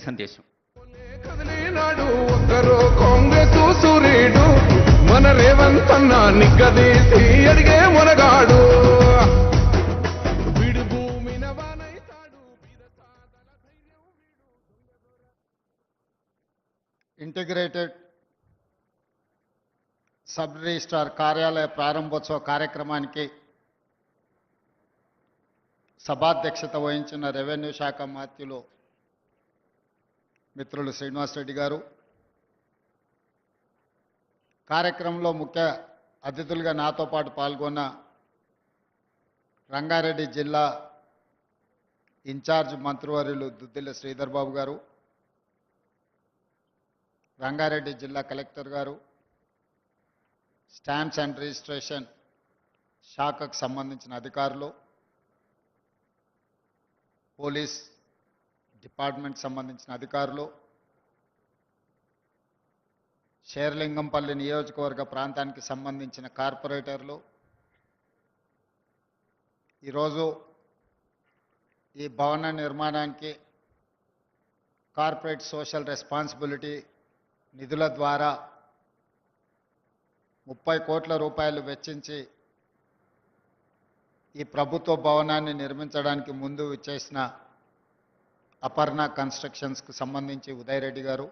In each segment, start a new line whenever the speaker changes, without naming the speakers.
సందేశం.
మన రేవంత్ అన్న నిగ్గదీసి అడిగే మునగాడు
ఇంటిగ్రేటెడ్ సబ్ రిజిస్ట్రార్ కార్యాలయ ప్రారంభోత్సవ కార్యక్రమానికి సభాధ్యక్షత వహించిన రెవెన్యూ శాఖ మంత్రులు మిత్రులు శ్రీనివాసరెడ్డి గారు, కార్యక్రమంలో ముఖ్య అతిథులుగా నాతో పాటు పాల్గొన్న రంగారెడ్డి జిల్లా ఇన్ఛార్జ్ మంత్రివర్యులు దుద్దిల్ల శ్రీధర్ బాబు గారు, రంగారెడ్డి జిల్లా కలెక్టర్ గారు, స్టాంప్స్ అండ్ రిజిస్ట్రేషన్ శాఖకు సంబంధించిన అధికారులు, పోలీస్ డిపార్ట్మెంట్ సంబంధించిన అధికారులు, శేర్లింగంపల్లి నియోజకవర్గ ప్రాంతానికి సంబంధించిన కార్పొరేటర్లు, ఈరోజు ఈ భవన నిర్మాణానికి కార్పొరేట్ సోషల్ రెస్పాన్సిబిలిటీ నిధుల ద్వారా 30 కోట్ల రూపాయలు వెచ్చించి ఈ ప్రభుత్వ భవనాన్ని నిర్మించడానికి ముందు చేసిన అపర్ణ కన్స్ట్రక్షన్స్కు సంబంధించి ఉదయ్ రెడ్డి గారు,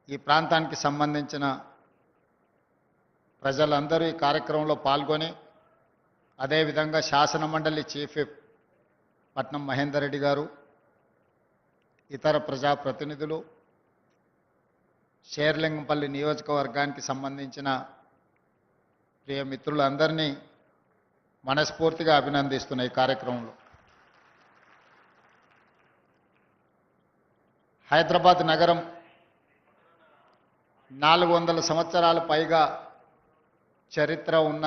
ఈ ప్రాంతానికి సంబంధించిన ప్రజలందరూ ఈ కార్యక్రమంలో పాల్గొని, అదేవిధంగా శాసనమండలి చీఫ్ విప్ పట్నం మహేందర్ రెడ్డి గారు, ఇతర ప్రజాప్రతినిధులు, శేర్లింగంపల్లి నియోజకవర్గానికి సంబంధించిన ప్రియ మిత్రులందరినీ మనస్ఫూర్తిగా అభినందిస్తున్న ఈ కార్యక్రమంలో హైదరాబాద్ నగరం 400 సంవత్సరాల పైగా చరిత్ర ఉన్న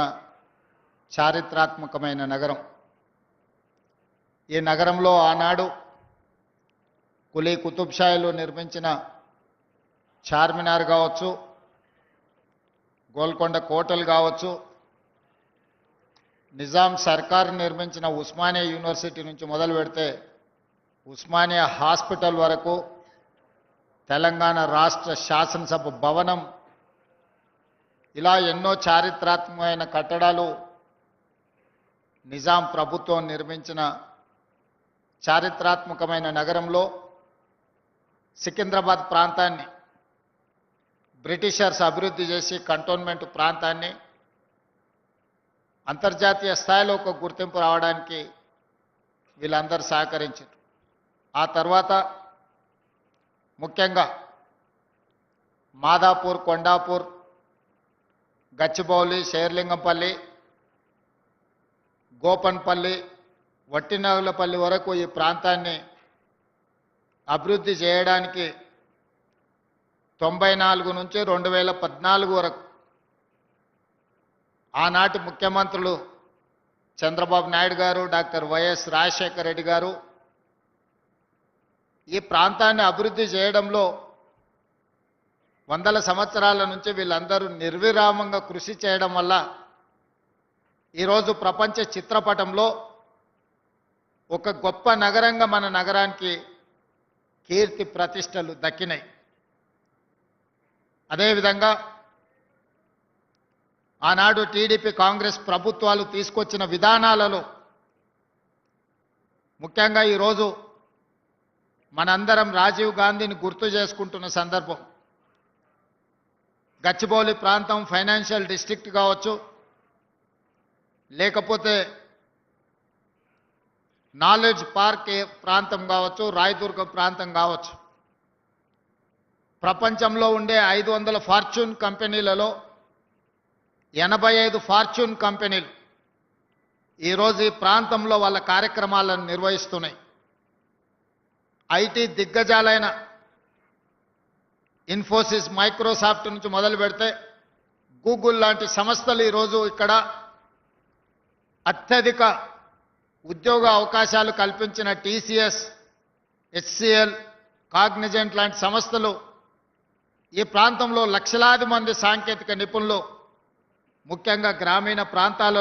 చారిత్రాత్మకమైన నగరం. ఈ నగరంలో ఆనాడు కులీ కుతుబ్ షాయిలు నిర్మించిన చార్మినార్ కావచ్చు, గోల్కొండ కోటలు కావచ్చు, నిజాం సర్కార్ నిర్మించిన ఉస్మానియా యూనివర్సిటీ నుంచి మొదలు పెడితే ఉస్మానియా హాస్పిటల్ వరకు, తెలంగాణ రాష్ట్ర శాసనసభ భవనం, ఇలా ఎన్నో చారిత్రాత్మకమైన కట్టడాలు నిజాం ప్రభుత్వం నిర్మించిన చారిత్రాత్మకమైన నగరంలో సికింద్రాబాద్ ప్రాంతాన్ని బ్రిటిషర్స్ అభివృద్ధి చేసి కంటోన్మెంట్ ప్రాంతాన్ని అంతర్జాతీయ స్థాయిలో ఒక గుర్తింపు రావడానికి వీళ్ళందరూ సహకరించారు. ఆ తర్వాత ముఖ్యంగా మాదాపూర్, కొండాపూర్, గచ్చిబౌలి, శేర్లింగంపల్లి, గోపన్పల్లి, వట్టినాగులపల్లి వరకు ఈ ప్రాంతాన్ని అభివృద్ధి చేయడానికి 94 నుంచి 2014 వరకు ఆనాటి ముఖ్యమంత్రులు చంద్రబాబు నాయుడు గారు, డాక్టర్ వైఎస్ రాజశేఖర రెడ్డి గారు ఈ ప్రాంతాన్ని అభివృద్ధి చేయడంలో 100 సంవత్సరాల నుంచి వీళ్ళందరూ నిర్విరామంగా కృషి చేయడం వల్ల ఈరోజు ప్రపంచ చిత్రపటంలో ఒక గొప్ప నగరంగా మన నగరానికి కీర్తి ప్రతిష్టలు దక్కినాయి. అదేవిధంగా ఆనాడు టీడీపీ కాంగ్రెస్ ప్రభుత్వాలు తీసుకొచ్చిన విధానాలలో ముఖ్యంగా ఈరోజు మనందరం రాజీవ్ గాంధీని గుర్తు చేసుకుంటున్న సందర్భం. గచ్చిబౌలి ప్రాంతం ఫైనాన్షియల్ డిస్ట్రిక్ట్ కావచ్చు, లేకపోతే నాలెడ్జ్ పార్క్ ప్రాంతం కావచ్చు, రాయదుర్గం ప్రాంతం కావచ్చు, ప్రపంచంలో ఉండే 500 ఫార్చ్యూన్ కంపెనీలలో 85 ఫార్చ్యూన్ కంపెనీలు ఈరోజు ఈ ప్రాంతంలో వాళ్ళ కార్యక్రమాలను నిర్వహిస్తున్నాయి. ఐటీ దిగ్గజాలైన ఇన్ఫోసిస్, మైక్రోసాఫ్ట్ నుంచి మొదలు పెడితే గూగుల్ లాంటి సంస్థలు ఈరోజు ఇక్కడ అత్యధిక ఉద్యోగ అవకాశాలు కల్పించిన టీసీఎస్, హెచ్సిఎల్, కాగ్నిజెంట్ లాంటి సంస్థలు ఈ ప్రాంతంలో లక్షలాది మంది సాంకేతిక నిపుణులు ముఖ్యంగా గ్రామీణ ప్రాంతాల్లో